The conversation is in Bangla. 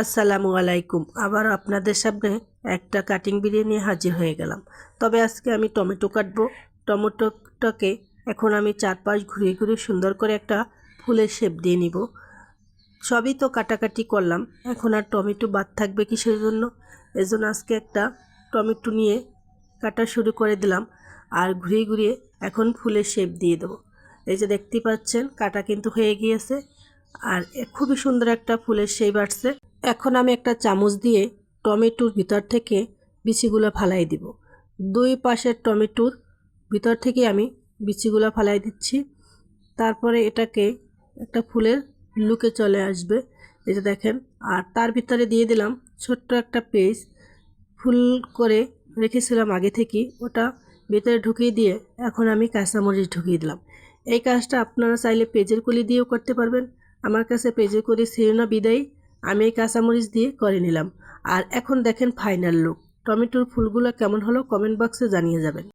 আসসালামু আলাইকুম। আবার আপনাদের সামনে একটা কাটিং ভিডিও নিয়ে হাজির হয়ে গেলাম। তবে আজকে আমি টমেটো কাটবো। টমেটোটাকে এখন আমি চারপাশ ঘুরিয়ে ঘুরিয়ে সুন্দর করে একটা ফুলের শেপ দিয়ে নিব। সবই তো কাটাকাটি করলাম, এখন আর টমেটো বাদ থাকবে কিসের জন্য? এজন্য আজকে একটা টমেটো নিয়ে কাটা শুরু করে দিলাম আর ঘুরিয়ে ঘুরিয়ে এখন ফুলের শেপ দিয়ে দেবো। এই যে দেখতে পাচ্ছেন কাটা কিন্তু হয়ে গিয়েছে আর খুবই সুন্দর একটা ফুলের শেপ আসছে। এখন আমি একটা চামচ দিয়ে টমেটোর ভিতর থেকে বিচিগুলো ফালাই দিব। দুই পাশের টমেটোর ভিতর থেকে আমি বিচিগুলো ফালাই দিচ্ছি। তারপরে এটাকে একটা ফুলের লুকে চলে আসবে, এটা দেখেন। আর তার ভিতরে দিয়ে দিলাম ছোট্ট একটা পেজ, ফুল করে রেখেছিলাম আগে থেকে, ওটা ভিতরে ঢুকিয়ে দিয়ে এখন আমি কাঁচামরিচ ঢুকিয়ে দিলাম। এই কাজটা আপনারা চাইলে পেঁয়াজের কলি দিয়েও করতে পারবেন। আমার কাছে পেঁয়াজের কলি ছিল না বিদায় আমি এই কাঁচামরিচ দিয়ে করে নিলাম। আর এখন দেখেন ফাইনাল লুক। টমেটোর ফুলগুলো কেমন হলো কমেন্ট বক্সে জানিয়ে যাবেন।